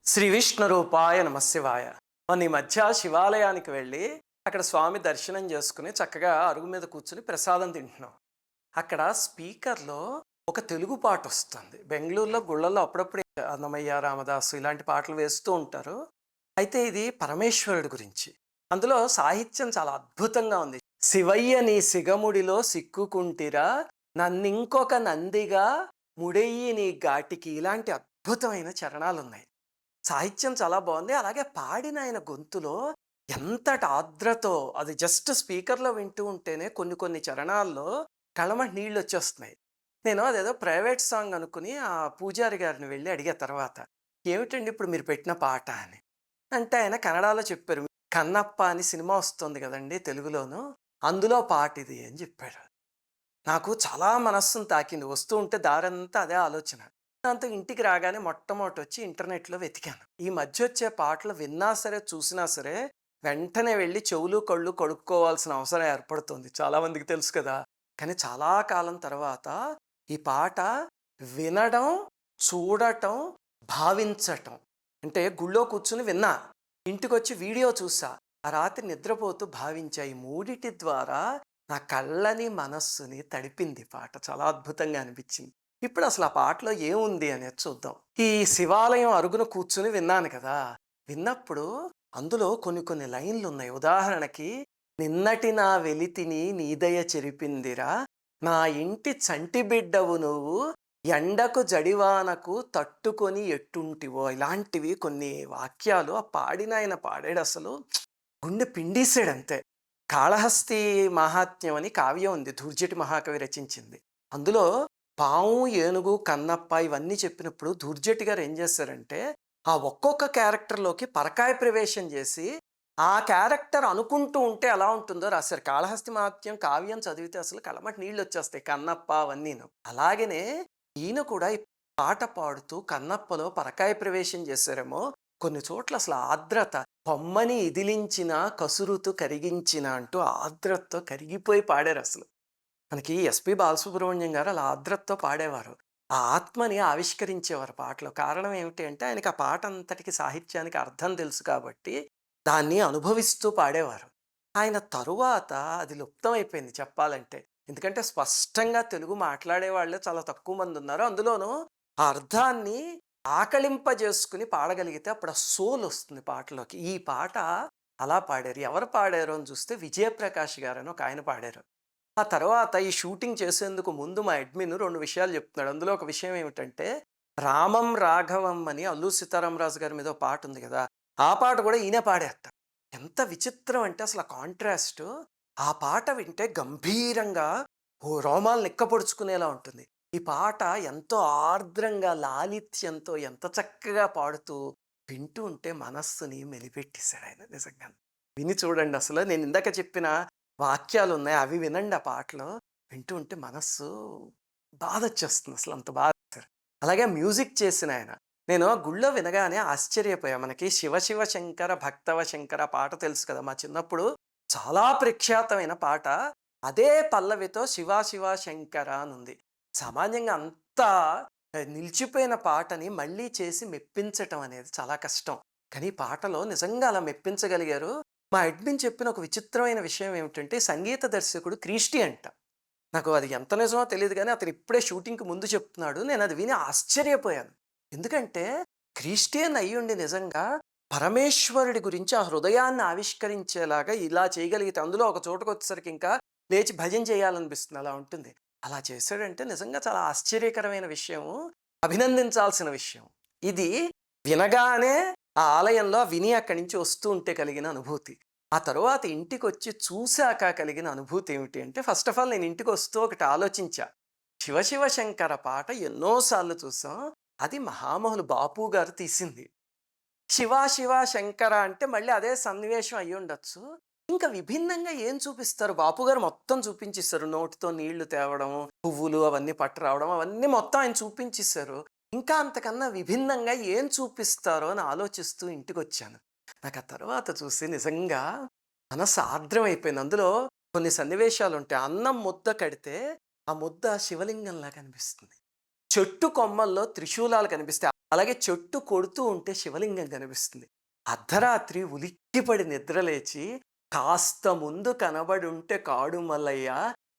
శ్రీ విష్ణు రూపాయ నమశివాయ. మొన్న ఈ మధ్య శివాలయానికి వెళ్ళి అక్కడ స్వామి దర్శనం చేసుకుని చక్కగా అరుగు మీద కూర్చుని ప్రసాదం తింటున్నాం. అక్కడ స్పీకర్లో ఒక తెలుగు పాట వస్తుంది. బెంగళూరులో గుళ్ళల్లో అప్పుడప్పుడు అన్నమయ్య, రామదాసు ఇలాంటి పాటలు వేస్తూ ఉంటారు. అయితే ఇది పరమేశ్వరుడి గురించి. అందులో సాహిత్యం చాలా అద్భుతంగా ఉంది. శివయ్య నీ సిగముడిలో సిక్కుకుంటిరా, నన్నింకొక నందిగా ముడెయ్యి నీ ఘాటికి, ఇలాంటి అద్భుతమైన చరణాలున్నాయి. సాహిత్యం చాలా బాగుంది. అలాగే పాడిన ఆయన గొంతులో ఎంతటి ఆర్ద్రతో, అది జస్ట్ స్పీకర్‌లో వింటూ ఉంటేనే కొన్ని కొన్ని చరణాల్లో కళ్ళమ్మట నీళ్ళొచ్చేస్తున్నాయి. నేను అదేదో ప్రైవేట్ సాంగ్ అనుకుని ఆ పూజారి గారిని వెళ్ళి అడిగా తర్వాత. "ఏమిటండి ఇప్పుడు మీరు పెట్టిన పాట" అని. అంటే ఆయన కన్నడలో చెప్పారు. 'కన్నప్ప' అని సినిమా వస్తుంది గదండీ తెలుగులోను. అందులో పాటిది అని జెప్పాడు. నాకు చాలా మనస్సును తాకింది. వస్తూ ఉంటే దారంతా అదే ఆలోచన. దాంతో ఇంటికి రాగానే మొట్టమొదటొచ్చి ఇంటర్నెట్‌లో వెతికాను. ఈ మధ్యొచ్చే పాటలు విన్నా సరే, చూసినా సరే, వెంటనే వెళ్లి చెవులు, కళ్ళు కడుక్కోవాల్సిన అవసరం ఏర్పడుతుంది. చాలామందికి తెలుసు కదా! కానీ చాలా కాలం తర్వాత ఈ పాట వినడం, చూడటం, భావించటం. అంటే గుళ్ళో కూర్చొని విన్నా. ఇంటికొచ్చి వీడియో చూసా. ఆ రాత్రి నిద్రపోతూ భావించా. ఈ మూడిటి ద్వారా నా కళ్ళని, మనస్సుని తడిపింది పాట. చాలా అద్భుతంగా అనిపించింది. ఇప్పుడు అసలు ఆ పాటలో ఏముంది అనేది చూద్దాం. ఈ శివాలయం అరుగున కూర్చుని విన్నాను కదా! విన్నప్పుడు అందులో కొన్ని కొన్ని లైన్‌లున్నాయి. ఉదాహరణకి, "నిన్నటి నా వెలితిని నీ దయ చెరిపిందిరా, నా ఇంటి చంటి బిడ్డవు నువ్వు, ఎండకు జడివానకు తట్టుకొని ఎట్టుంటివో", ఇలాంటివి కొన్ని వాక్యాలు ఆ పాడినాయన పాడాడసలు గుండె పిండేసాడంతే. కాళహస్తి మహాత్మ్యం అని కావ్యం ఉంది. ధూర్జటి మహాకవి రచించింది. అందులో పాము, ఏనుగు, కన్నప్ప ఇవన్నీ చెప్పినప్పుడు ధూర్జటి గారు ఏం చేశారంటే, ఆ ఒక్కొక్క క్యారెక్టర్‌లోకి పరకాయ ప్రవేశం చేసి, ఆ క్యారెక్టర్ అనుకుంటూ ఉంటే ఎలా ఉంటుందో రాశారు. కాళహస్తి మహాత్మ్యం కావ్యం చదివితే అసలు కళ్ళమ్మట నీళ్ళొచ్చేస్తాయి. కన్నప్ప అవన్నీను. అలాగనే ఈయన కూడా ఈ పాట పాడుతూ కన్నప్పలో పరకాయ ప్రవేశం చేశారేమో, కొన్ని చోట్ల అసలు ఆర్ద్రత, "పొమ్మని ఇదిలించిన కసురుతు కరిగించిన" అంటూ ఆర్ద్రతతో కరిగిపోయి పాడారసలు. మనకి ఎస్‌పి బాలసుబ్రహ్మణ్యం గారు అలా ఆర్ద్రతతో పాడేవారు. ఆ ఆత్మని ఆవిష్కరించేవారు పాటలో. కారణం ఏమిటి అంటే ఆయనకి ఆ పాట అంతటికి సాహిత్యానికి అర్థం తెలుసు కాబట్టి దాన్ని అనుభవిస్తూ పాడేవారు. ఆయన తరువాత అది లుప్తమైపోయింది చెప్పాలంటే. ఎందుకంటే స్పష్టంగా తెలుగు మాట్లాడేవాళ్ళే చాలా తక్కువ మందున్నారు. అందులోనూ ఆ అర్థాన్ని ఆకళింపజేసుకొని పాడగలిగితే అప్పుడు ఆ సోల్ వస్తుంది పాటలోకి. ఈ పాట అలా పాడారు. ఎవరు పాడారు అని చూస్తే విజయప్రకాష్ గారని ఒకాయన పాడారు. ఆ తర్వాత ఈ షూటింగ్ చేసేందుకు ముందు మా అడ్మిన్ 2 విషయాలు చెప్తున్నాడు. అందులో ఒక విషయం ఏమిటంటే, 'రామం రాఘవం' అని అల్లూరి సీతారామరాజు గారి మీద ఓ పాటుంది గదా! ఆ పాట కూడా ఈయనే పాడేత్త. ఎంత విచిత్రం అంటే అసల కాంట్రాస్టు. ఆ పాట వింటే గంభీరంగా ఓ రోమాలు నిక్కపొడుచుకునేలా ఉంటుంది. ఈ పాట ఎంతో ఆర్ద్రంగా, లాలిత్యంతో ఎంత చక్కగా పాడుతూ, వింటూ ఉంటే మనస్సుని మెలిపెట్టేసాడాయన నిజంగానే. విని చూడండి అసలు. నేను ఇందాక చెప్పిన వాక్యాలున్నాయి. అవి వినండి ఆ పాటలో. వింటూ ఉంటే మనస్సు బాధొచ్చేస్తుంది అసలు, అంత బాగా రాశారు. అలాగే మ్యూజిక్ చేసినాయన. నేను ఆ గుళ్ళో వినగానే ఆశ్చర్యపోయా. మనకి 'శివ శివ శంకర భక్తవ శంకర' పాట తెలుసు కదా! మా చిన్నప్పుడు చాలా ప్రఖ్యాతమైన పాట. అదే పల్లవితో 'శివ శివ శంకర' అనుంది. సామాన్యంగా అంత నిలిచిపోయిన పాటని మళ్ళీ చేసి మెప్పించటం అనేది చాలా కష్టం. కానీ ఈ పాటలో నిజంగా అలా మెప్పించగలిగారు. మా అడ్మిన్ చెప్పిన ఒక విచిత్రమైన విషయం ఏమిటంటే, సంగీత దర్శకుడు క్రిస్టి అంట. నాకు అది ఎంత నిజమో తెలీదు గానీ, అతను ఇప్పుడే షూటింగ్‌కి ముందు చెప్తున్నాడు. నేనది విని ఆశ్చర్యపోయాను. ఎందుకంటే, క్రిస్టియన్ అయ్యుండి నిజంగా పరమేశ్వరుడి గురించి ఆ హృదయాన్ని ఆవిష్కరించేలాగా ఇలా చేయగలిగితే, అందులో ఒక చోటకొచ్చేసరికి ఇంకా లేచి భజన చేయాలనిపిస్తుంది. అలా ఉంటుంది. అలా చేశాడంటే నిజంగా చాలా ఆశ్చర్యకరమైన విషయము. అభినందించాల్సిన విషయం. ఇది వినగానే ఆ ఆలయంలో విని అక్కడి నుంచి వస్తూ ఉంటే కలిగిన అనుభూతి. ఆ తరువాత ఇంటికొచ్చి చూసాక కలిగిన అనుభూతి ఏమిటి అంటే, ఫస్ట్ ఆఫ్ ఆల్ నేను ఇంటికొస్తూ ఒకటి ఆలోచించా. 'శివ శివ శంకర' పాట ఎన్నో సార్లు చూసాం. అది మహామహులు బాపు గారు తీసింది. 'శివ శివ శంకర' అంటే మళ్ళీ అదే సన్నివేశం అయ్యుండొచ్చు. ఇంకా విభిన్నంగా ఏం చూపిస్తారు? బాపు గారు మొత్తం చూపించేశారు. నోటితో నీళ్లు తేవడం, పువ్వులు అవన్నీ పట్టురావడం అవన్నీ మొత్తం ఆయన చూపించేశారు. ఇంకా అంతకన్నా విభిన్నంగా ఏం చూపిస్తారో అని ఆలోచిస్తూ ఇంటికొచ్చాను. నాకు ఆ తర్వాత చూసి నిజంగా మనసు ఆర్ద్రమైపోయింది. అందులో కొన్ని సన్నివేశాలుంటాయి. అన్నం ముద్ద కడితే ఆ ముద్ద శివలింగంలా కనిపిస్తుంది. చెట్టు కొమ్మల్లో త్రిశూలాలు కనిపిస్తాయి. అలాగే చెట్టు కొడుతూ ఉంటే శివలింగం కనిపిస్తుంది. అర్ధరాత్రి ఉలిక్కిపడి నిద్రలేచి, కాస్త ముందు కనబడుంటే కాడు మల్లయ్య,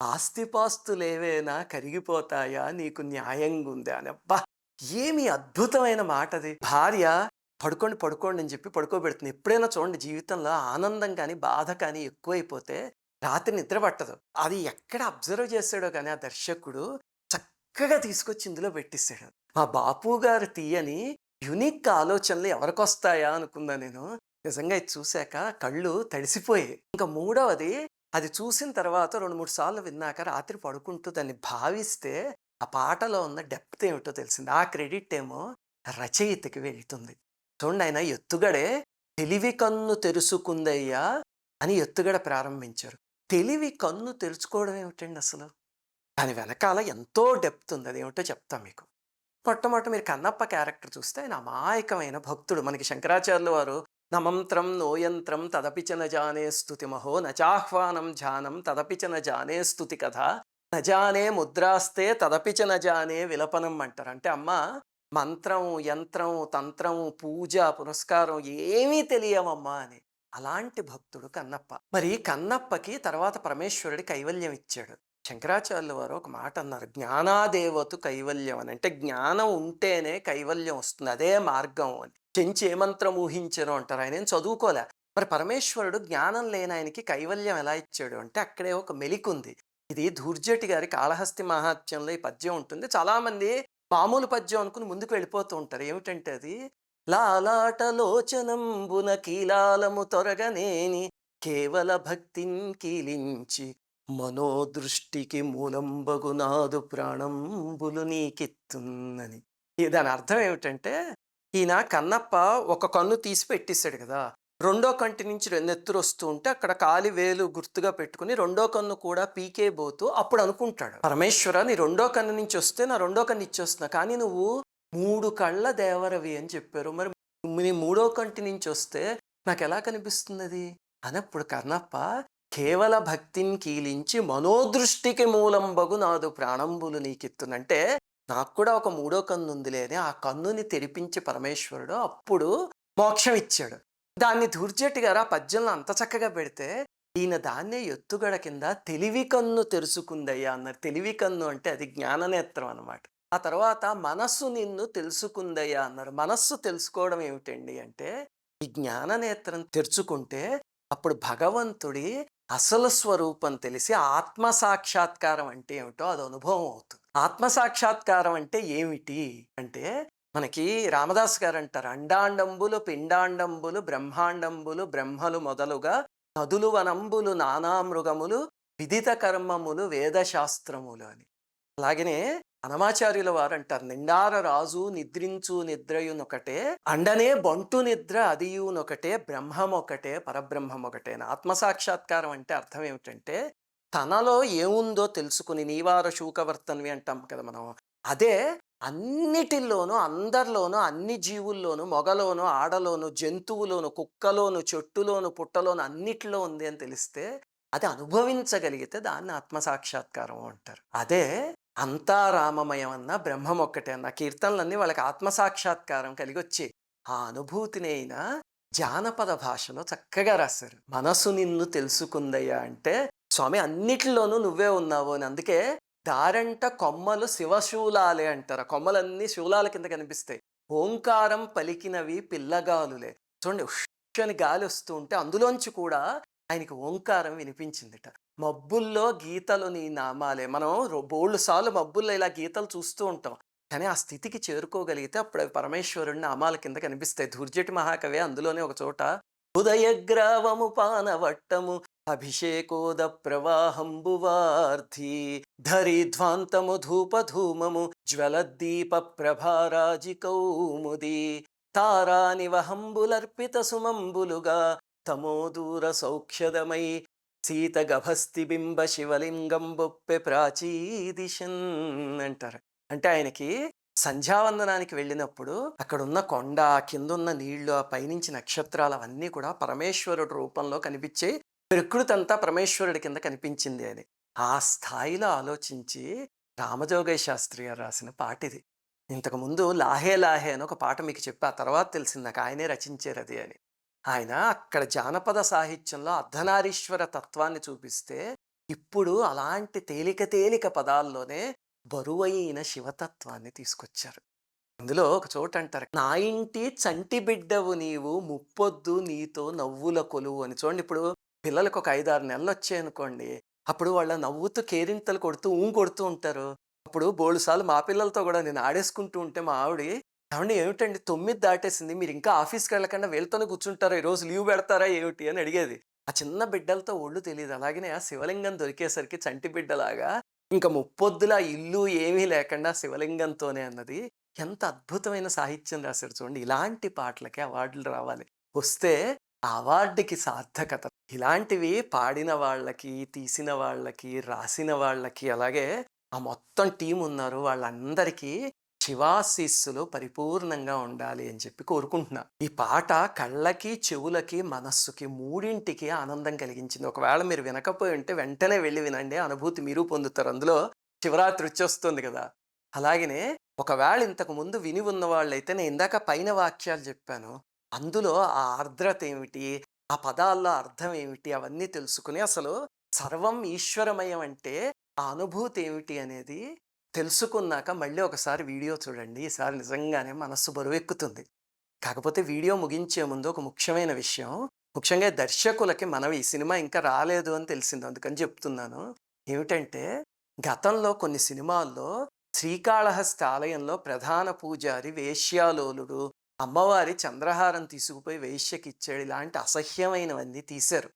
ఆస్తిపాస్తులేవైనా కరిగిపోతాయా నీకు న్యాయంగుందా అని. అబ్బా! ఏమి అద్భుతమైన మాటది. భార్య పడుకోండి, పడుకోండి అని చెప్పి పడుకోబెడుతుంది. ఎప్పుడైనా చూడండి జీవితంలో ఆనందం కానీ, బాధ కానీ ఎక్కువైపోతే రాత్రి నిద్ర పట్టదు. అది ఎక్కడ అబ్జర్వ్ చేసాడో కానీ ఆ దర్శకుడు చక్కగా తీసుకొచ్చి ఇందులో పెట్టేసాడు. మా బాపు గారు తీయని యునిక్ ఆలోచనలు ఎవరికొస్తాయా అనుకున్నా నేను. నిజంగా ఇది చూశాక కళ్ళు తడిసిపోయాయి. ఇంకా మూడవది, అది చూసిన తర్వాత 2, 3 సార్లు విన్నాక రాత్రి పడుకుంటూ దాన్ని భావిస్తే ఆ పాటలో ఉన్న డెప్త్ ఏమిటో తెలిసింది. ఆ క్రెడిట్ ఏమో రచయితకి వెళ్తుంది. చూడండి, ఆయన ఎత్తుగడే తెలివి కన్ను తెరుసుకుందయ్యా అని ఎత్తుగడ ప్రారంభించారు. తెలివి కన్ను తెరుచుకోవడం ఏమిటండి అసలు? దాని వెనకాల ఎంతో డెప్త్ ఉంది. అదేమిటో చెప్తా మీకు. మొట్టమొదట మీరు కన్నప్ప క్యారెక్టర్ చూస్తే ఆయన అమాయకమైన భక్తుడు. మనకి శంకరాచార్యుల వారు నమంత్రం నోయంత్రం తదపిచ న జానే స్తుతిమహో నచాహ్వానం ధ్యానం తదపిచ న జానే స్తుతి కథ నజానే ముద్రాస్తే తదపిచ న జానే విలపనం అంటారు. అంటే అమ్మ, మంత్రం, యంత్రం, తంత్రం, పూజ, పునస్కారం ఏమీ తెలియవమ్మా అని. అలాంటి భక్తుడు కన్నప్ప. మరి కన్నప్పకి తర్వాత పరమేశ్వరుడి కైవల్యం ఇచ్చాడు. శంకరాచార్యుల వారు ఒక మాట అన్నారు, జ్ఞానాదేవతు కైవల్యం అని. అంటే జ్ఞానం ఉంటేనే కైవల్యం వస్తుంది, అదే మార్గం అని. చెంచి ఏ మంత్రం ఊహించను అంటారు. ఆయన ఏం చదువుకోలే. మరి పరమేశ్వరుడు జ్ఞానం లేని ఆయనకి కైవల్యం ఎలా ఇచ్చాడు అంటే అక్కడే ఒక మెలికుంది. ఇది ధూర్జటి గారి కాళహస్తి మహాత్మ్యంలో ఈ పద్యం ఉంటుంది. చాలామంది మామూలు పద్యం అనుకుని ముందుకు వెళ్ళిపోతూ ఉంటారు. ఏమిటంటే అది, లాలాటలోచనంబున కీలాలము తొరగనేని కేవల భక్తిన్ కీలించి మనోదృష్టికి మూలంబగునాదు ప్రాణంబులు నీకిత్తున్నని. దాని అర్థం ఏమిటంటే, ఈయన కన్నప్ప ఒక కన్ను తీసి పెట్టేశాడు కదా, రెండో కంటి నుంచి నెత్తురు వస్తూ ఉంటే అక్కడ కాలి వేలు గుర్తుగా పెట్టుకుని రెండో కన్ను కూడా పీకే పోతూ అప్పుడు అనుకుంటాడు, పరమేశ్వర నీ రెండో కన్ను నుంచి వస్తే నా రెండో కన్ను ఇచ్చేస్తున్నా, కానీ నువ్వు 3 కళ్ళ దేవరవి అని చెప్పారు, మరి నీ మూడో కంటి నుంచి వస్తే నాకు ఎలా కనిపిస్తుంది అది అన్నప్పుడు కన్నప్ప కేవల భక్తిని కీలించి మనోదృష్టికి మూలంబగు నాదు ప్రాణంబులు నీకిత్తునంటే, నాకు కూడా ఒక మూడో కన్ను ఉందిలే అని ఆ కన్నుని తెరిపించి పరమేశ్వరుడు అప్పుడు మోక్షం ఇచ్చాడు. దాన్ని ధూర్జటి గారు ఆ పద్యంలో అంత చక్కగా పెడితే, ఈయన దాన్నే ఎత్తుగడ కింద తెలివి కన్ను తెరుచుకుందయ్యా అన్నారు. తెలివి కన్ను అంటే అది జ్ఞాననేత్రం అన్నమాట. ఆ తర్వాత మనస్సు నిన్ను తెలుసుకుందయ్యా అన్నారు. మనస్సు తెలుసుకోవడం ఏమిటండి అంటే, ఈ జ్ఞాననేత్రం తెరుచుకుంటే అప్పుడు భగవంతుడి అసలు స్వరూపం తెలిసి ఆత్మ సాక్షాత్కారం అంటే ఏమిటో అది అనుభవం అవుతుంది. ఆత్మ సాక్షాత్కారం అంటే ఏమిటి అంటే, మనకి రామదాస్ గారు అంటారు, అండాండంబులు పిండాండంబులు బ్రహ్మాండంబులు బ్రహ్మలు మొదలుగా నదులు వనంబులు నానామృగములు విదిత కర్మములు వేదశాస్త్రములు అని. అలాగనే అనమాచార్యుల వారు అంటారు, నిండార రాజు నిద్రించు నిద్రయునొకటే అండనే బంటు నిద్ర అదియునొకటే బ్రహ్మం ఒకటే పరబ్రహ్మం ఒకటే. ఆత్మసాక్షాత్కారం అంటే అర్థం ఏమిటంటే, తనలో ఏముందో తెలుసుకుని, నీవార శూకవర్తన్వి అంటాం కదా మనం, అదే అన్నిటిల్లోనూ అందరిలోనూ అన్ని జీవుల్లోనూ మొగలోను ఆడలోను జంతువులోను కుక్కలోను చెట్టులోను పుట్టలోను అన్నిటిలో ఉంది అని తెలిస్తే, అది అనుభవించగలిగితే దాన్ని ఆత్మసాక్షాత్కారం అంటారు. అదే అంతా రామమయం అన్న బ్రహ్మం ఒక్కటే అన్న కీర్తనలన్నీ వాళ్ళకి ఆత్మసాక్షాత్కారం కలిగి వచ్చి ఆ అనుభూతిని అయినా జానపద భాషలో చక్కగా రాశారు. మనసు నిన్ను తెలుసుకుందయ్యా అంటే, స్వామి అన్నిటిలోనూ నువ్వే ఉన్నావు అని. అందుకే దారంట కొమ్మలు శివశూలాలే అంటారు. ఆ కొమ్మలన్నీ శూలాల కింద కనిపిస్తాయి. ఓంకారం పలికినవి పిల్లగాలులే. చూడండి, అని గాలి వస్తూ ఉంటే అందులోంచి కూడా ఆయనకి ఓంకారం వినిపించిందిట. మబ్బుల్లో గీతలు నీ నామాలే. మనం బోళ్ళు సార్లు మబ్బుల్లో ఇలా గీతలు చూస్తూ ఉంటాం, కానీ ఆ స్థితికి చేరుకోగలిగితే అప్పుడు అవి పరమేశ్వరుని నామాల కింద కనిపిస్తాయి. ధూర్జటి మహాకవి అందులోనే ఒక చోట, ఉదయగ్రావము పానవట్టము అభిషేకోద ప్రవాహంబువార్థి ధరిధ్వాంతము ధూపధూమము జ్వలద్దీప ప్రభారాజి కౌముది తారా నివహంబులర్పిత సుమంబులుగా తమోదూర సౌఖ్యదమై సీత గభస్తి బింబ శివలింగం బొప్పె ప్రాచీదిశన్ అంటారు. అంటే ఆయనకి సంధ్యావందనానికి వెళ్ళినప్పుడు అక్కడున్న కొండ, కిందున్న నీళ్లు, ఆ పైనుంచి నక్షత్రాలు అవన్నీ కూడా పరమేశ్వరుడు రూపంలో కనిపించే, ప్రకృతి అంతా పరమేశ్వరుడి కింద కనిపించింది అని. ఆ స్థాయిలో ఆలోచించి రామజోగయ్య శాస్త్రి గారు రాసిన పాట ఇది. ఇంతకుముందు 'లాహే లాహే' అని ఒక పాట మీకు చెప్పా. ఆ తర్వాత తెలిసింది నాకు ఆయనే రచించారది అని. ఆయన అక్కడ జానపద సాహిత్యంలో అర్ధనారీశ్వర తత్వాన్ని చూపిస్తే, ఇప్పుడు అలాంటి తేలిక తేలిక పదాల్లోనే బరువైన శివతత్వాన్ని తీసుకొచ్చారు. అందులో ఒక చోట అంటారు, "నా ఇంటి చంటి బిడ్డవు నీవు ముప్పొద్దు నీతో నవ్వుల కొలువు" అని. చూడండి, ఇప్పుడు పిల్లలకి ఒక 5, 6 నెలలొచ్చాయనుకోండి, అప్పుడు వాళ్ళ నవ్వుతూ కేరింతలు కొడుతూ కొడుతూ ఉంటారు. అప్పుడు బోలెడు సార్లు మా పిల్లలతో గూడా నేను ఆడేసుకుంటూ ఉంటే మా ఆవిడి, "ఏవండీ ఏమిటండి 9 దాటేసింది. మీరింకా ఆఫీస్‌కెళ్ళకుండా వీళ్ళతోనే కూర్చుంటారా? ఈరోజు లీవ్ పెడతారా ఏమిటి?" అని అడిగేది. ఆ చిన్న బిడ్డలతో ఒళ్ళు తెలీదు. అలాగనే ఆ శివలింగం దొరికేసరికి చంటి బిడ్డలాగా ఇంక ముప్పొద్దుల ఇల్లు ఏమీ లేకుండా శివలింగంతోనే అన్నది ఎంత అద్భుతమైన సాహిత్యం రాశారు చూడండి. ఇలాంటి పాటలకి అవార్డులు రావాలి. వస్తే ఆ అవార్డుకి సార్థకత. ఇలాంటివి పాడిన వాళ్ళకి, తీసిన వాళ్ళకి, రాసిన వాళ్ళకి, అలాగే ఆ మొత్తం టీమ్ ఉన్నారు. వాళ్ళందరికీ శివాశీస్సులు పరిపూర్ణంగా ఉండాలి అని చెప్పి కోరుకుంటున్నా. ఈ పాట కళ్ళకి, చెవులకి, మనస్సుకి మూడింటికి ఆనందం కలిగించింది. ఒకవేళ మీరు వినకపోయి ఉంటే వెంటనే వెళ్ళి వినండి. అనుభూతి మీరు పొందుతారు. అందులో శివరాత్రి వచ్చేస్తుంది కదా! అలాగనే ఒకవేళ ఇంతకు ముందు విని ఉన్న వాళ్ళైతే నేను ఇందాక పైన వాక్యాలు చెప్పాను. అందులో ఆ ఆర్ద్రత ఏమిటి? ఆ పదాల్లో అర్థం ఏమిటి? అవన్నీ తెలుసుకొని అసలు సర్వం ఈశ్వరమయం అంటే ఆ అనుభూతి ఏమిటి అనేది తెలుసుకున్నాక మళ్ళీ ఒకసారి వీడియో చూడండి. ఈసారి నిజంగానే మనస్సు బరువెక్కుతుంది. కాకపోతే వీడియో ముగించే ముందు ఒక ముఖ్యమైన విషయం. ముఖ్యంగా దర్శకులకి మనవి. ఈ సినిమా ఇంకా రాలేదు అని తెలిసింది. అందుకని చెప్తున్నాను. ఏమిటంటే గతంలో కొన్ని సినిమాల్లో శ్రీకాళహస్తి ఆలయంలో ప్రధాన పూజారి వేశ్యాలోలుడు, అమ్మవారి చంద్రహారం తీసుకుపోయి వేశ్యకిచ్చాడు. ఇలాంటి అసహ్యమైనవన్నీ తీశారు.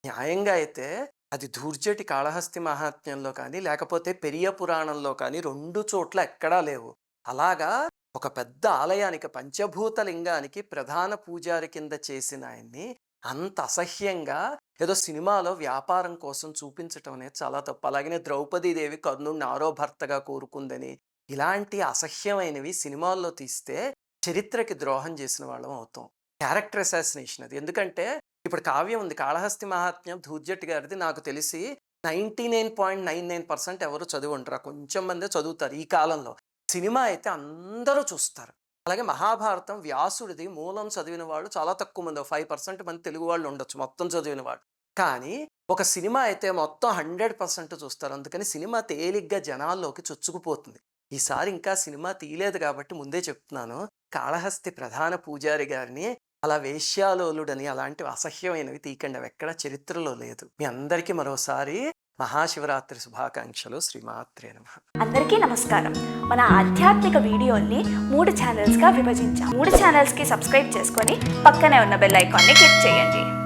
న్యాయంగా అయితే అది ధూర్జటి కాళహస్తి మహాత్మ్యంలో కానీ, లేకపోతే పెరియ పురాణంలో కానీ 2 చోట్ల ఎక్కడా లేవు. అలాగా ఒక పెద్ద ఆలయానికి, పంచభూత లింగానికి ప్రధాన పూజారి కింద చేసిన ఆయన్ని అంత అసహ్యంగా ఏదో సినిమాలో వ్యాపారం కోసం చూపించటం అనేది చాలా తప్పు. అలాగనే ద్రౌపదీదేవి కర్ణుడిని 6వ భర్తగా కోరుకుందని, ఇలాంటి అసహ్యమైనవి సినిమాల్లో తీస్తే చరిత్రకి ద్రోహం చేసిన వాళ్ళం అవుతాం. క్యారెక్టర్ అసాసినేషన్ అది. ఎందుకంటే ఇప్పుడు కావ్యం ఉంది, కాళహస్తి మహాత్మ్యం ధూర్జటి గారిది. నాకు తెలిసి 99.99% ఎవరు చదివి ఉండరు. కొంచెం మందే చదువుతారు ఈ కాలంలో. సినిమా అయితే అందరూ చూస్తారు. అలాగే మహాభారతం వ్యాసుడిది మూలం చదివిన వాళ్ళు చాలా తక్కువ మంది. 5% మంది తెలుగు వాళ్ళు ఉండొచ్చు మొత్తం చదివిన వాళ్ళు. కానీ ఒక సినిమా అయితే మొత్తం 100% చూస్తారు. అందుకని సినిమా తేలిగ్గా జనాల్లోకి చొచ్చుకుపోతుంది. ఈసారి ఇంకా సినిమా తీయలేదు కాబట్టి ముందే చెప్తున్నాను. కాళహస్తి ప్రధాన పూజారి గారిని అలా వేశ్యాలోలుడని అలాంటివి అసహ్యమైనవి తీయకండి. అవి ఎక్కడ చరిత్రలో లేదు. మీ అందరికీ మరోసారి మహాశివరాత్రి శుభాకాంక్షలు. శ్రీమాత్రే నమః. అందరికీ నమస్కారం. మన ఆధ్యాత్మిక వీడియోల్ని 3 ఛానల్స్గా విభజించాం. 3 ఛానల్స్కి సబ్స్క్రైబ్ చేసుకొని పక్కనే ఉన్న బెల్ ఐకాన్ని క్లిక్ చేయండి.